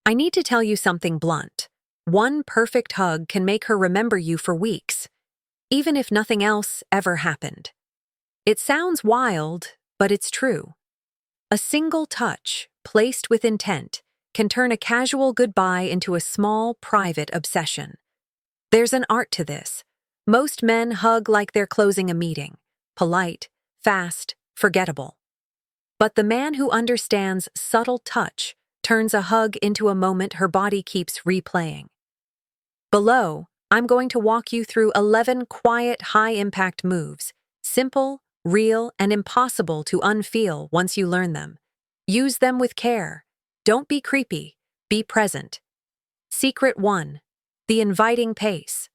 I need to tell you something blunt. One perfect hug can make her remember you for weeks, even if nothing else ever happened. It sounds wild, but it's true. A single touch, placed with intent, can turn a casual goodbye into a small, private obsession. There's an art to this. Most men hug like they're closing a meeting, polite, fast, forgettable. But the man who understands subtle touch turns a hug into a moment her body keeps replaying. Below, I'm going to walk you through 11 quiet, high-impact moves, simple, real, and impossible to unfeel once you learn them. Use them with care. Don't be creepy. Be present. Secret 1. The inviting pace.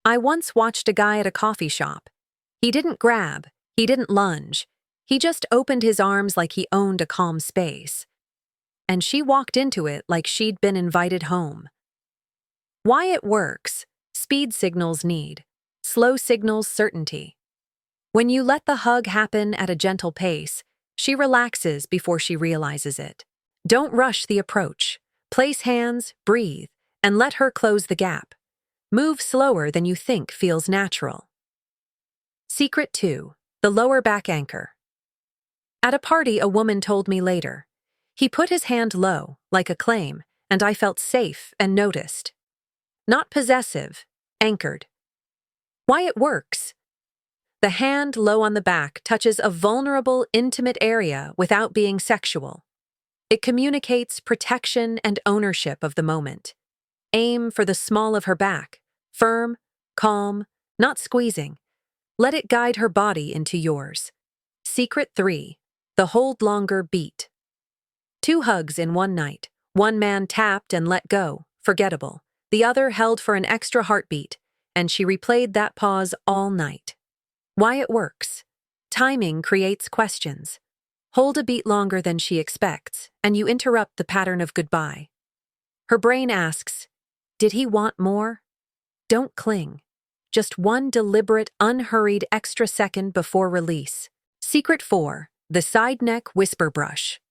I once watched a guy at a coffee shop. He didn't grab, he didn't lunge. He just opened his arms like he owned a calm space. And she walked into it like she'd been invited home. Why it works: speed signals need, slow signals certainty. When you let the hug happen at a gentle pace, she relaxes before she realizes it. Don't rush the approach. Place hands, breathe, and let her close the gap. Move slower than you think feels natural. Secret 2. The lower back anchor. At a party, a woman told me later. He put his hand low, like a claim, and I felt safe and noticed. Not possessive, anchored. Why it works? The hand low on the back touches a vulnerable, intimate area without being sexual. It communicates protection and ownership of the moment. Aim for the small of her back, firm, calm, not squeezing. Let it guide her body into yours. Secret 3. The hold longer beat. 2 hugs in one night. One man tapped and let go, forgettable. The other held for an extra heartbeat, and she replayed that pause all night. Why it works? Timing creates questions. Hold a beat longer than she expects, and you interrupt the pattern of goodbye. Her brain asks, did he want more? Don't cling. Just one deliberate, unhurried extra second before release. Secret 4. The side neck whisper brush.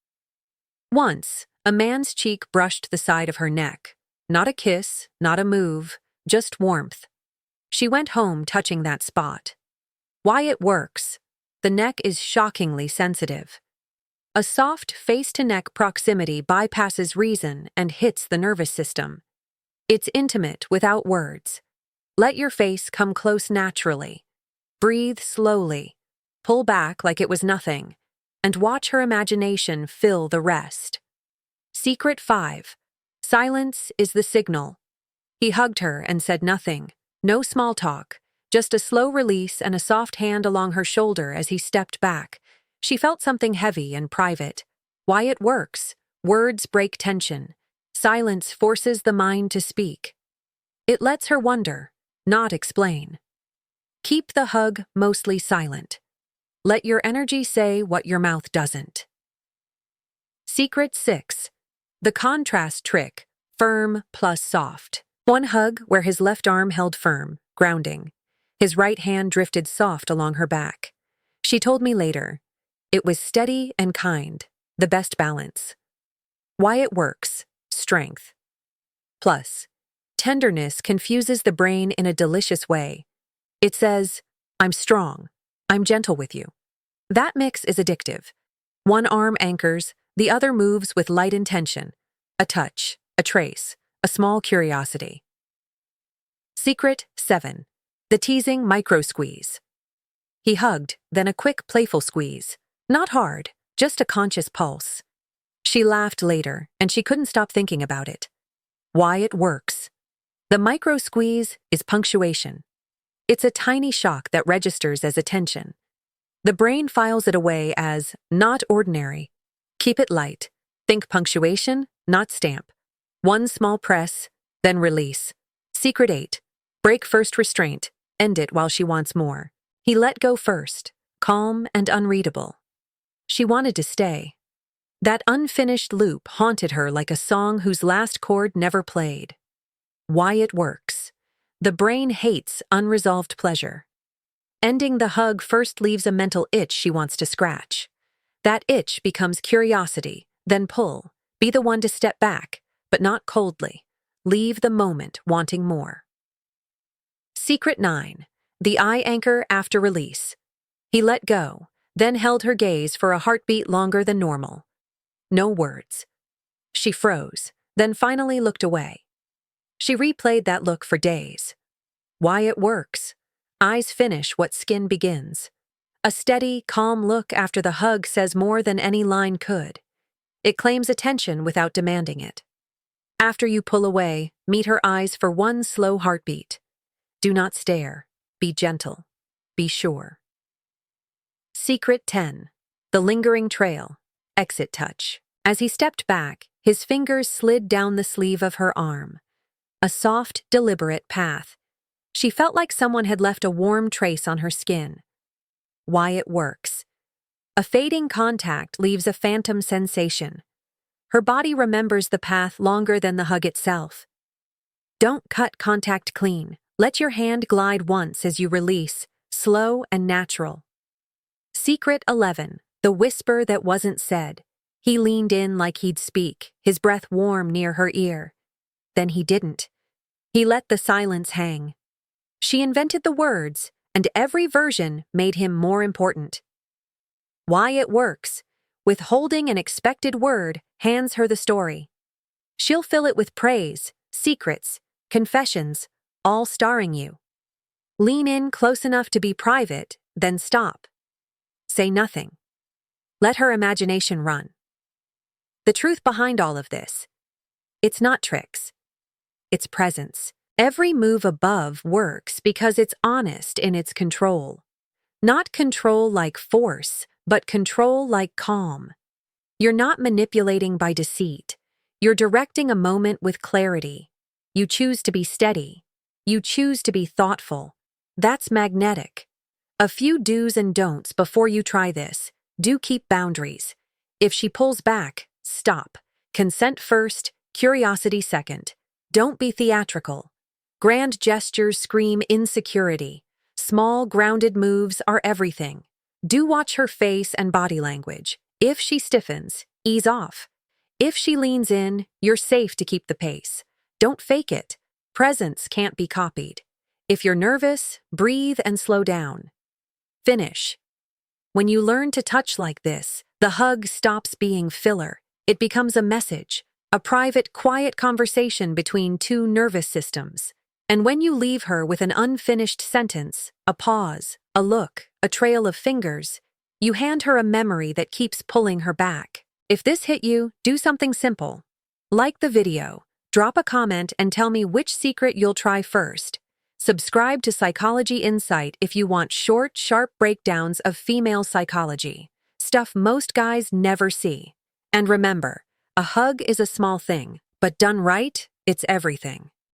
Once, a man's cheek brushed the side of her neck. Not a kiss, not a move, just warmth. She went home touching that spot. Why it works? The neck is shockingly sensitive. A soft face-to-neck proximity bypasses reason and hits the nervous system. It's intimate without words. Let your face come close naturally. Breathe slowly. Pull back like it was nothing, and watch her imagination fill the rest. Secret 5. Silence is the signal. He hugged her and said nothing. No small talk, just a slow release and a soft hand along her shoulder as he stepped back. She felt something heavy and private. Why it works? Words break tension. Silence forces the mind to speak. It lets her wonder, not explain. Keep the hug mostly silent. Let your energy say what your mouth doesn't. Secret 6. The contrast trick, firm plus soft. One hug where his left arm held firm, grounding. His right hand drifted soft along her back. She told me later, it was steady and kind, the best balance. Why it works? Strength. Plus, tenderness confuses the brain in a delicious way. It says, I'm strong, I'm gentle with you. That mix is addictive. One arm anchors, the other moves with light intention. A touch, a trace, a small curiosity. Secret 7. The teasing micro-squeeze. He hugged, then a quick, playful squeeze. Not hard, just a conscious pulse. She laughed later, and she couldn't stop thinking about it. Why it works. The micro-squeeze is punctuation. It's a tiny shock that registers as attention. The brain files it away as not ordinary. Keep it light. Think punctuation, not stamp. One small press, then release. Secret 8. Break first restraint. End it while she wants more. He let go first, calm and unreadable. She wanted to stay. That unfinished loop haunted her like a song whose last chord never played. Why it works. The brain hates unresolved pleasure. Ending the hug first leaves a mental itch she wants to scratch. That itch becomes curiosity, then pull. Be the one to step back. but not coldly. Leave the moment wanting more. Secret 9. The eye anchor after release. He let go, then held her gaze for a heartbeat longer than normal. No words. She froze, then finally looked away. She replayed that look for days. Why it works. Eyes finish what skin begins. A steady, calm look after the hug says more than any line could. It claims attention without demanding it. After you pull away, meet her eyes for one slow heartbeat. Do not stare. Be gentle. Be sure. Secret 10. The lingering trail. Exit touch. As he stepped back, his fingers slid down the sleeve of her arm. A soft, deliberate path. She felt like someone had left a warm trace on her skin. Why it works. A fading contact leaves a phantom sensation. Her body remembers the path longer than the hug itself. Don't cut contact clean. Let your hand glide once as you release, slow and natural. Secret 11. The whisper that wasn't said. He leaned in like he'd speak, his breath warm near her ear. Then he didn't. He let the silence hang. She invented the words, and every version made him more important. Why it works. Withholding an expected word hands her the story. She'll fill it with praise, secrets, confessions, all starring you. Lean in close enough to be private, then stop. Say nothing. Let her imagination run. The truth behind all of this. It's not tricks. It's presence. Every move above works because it's honest in its control. Not control like force, but control like calm. You're not manipulating by deceit. You're directing a moment with clarity. You choose to be steady. You choose to be thoughtful. That's magnetic. A few do's and don'ts before you try this. Do keep boundaries. If she pulls back, stop. Consent first, curiosity second. Don't be theatrical. Grand gestures scream insecurity. Small, grounded moves are everything. Do watch her face and body language. If she stiffens, ease off. If she leans in, you're safe to keep the pace. Don't fake it. Presence can't be copied. If you're nervous, breathe and slow down. Finish. When you learn to touch like this, the hug stops being filler. It becomes a message, a private, quiet conversation between two nervous systems. And when you leave her with an unfinished sentence, a pause, a look, a trail of fingers, you hand her a memory that keeps pulling her back. If this hit you, do something simple. Like the video, drop a comment and tell me which secret you'll try first. Subscribe to Psychology Insight if you want short, sharp breakdowns of female psychology. Stuff most guys never see. And remember, a hug is a small thing, but done right, it's everything.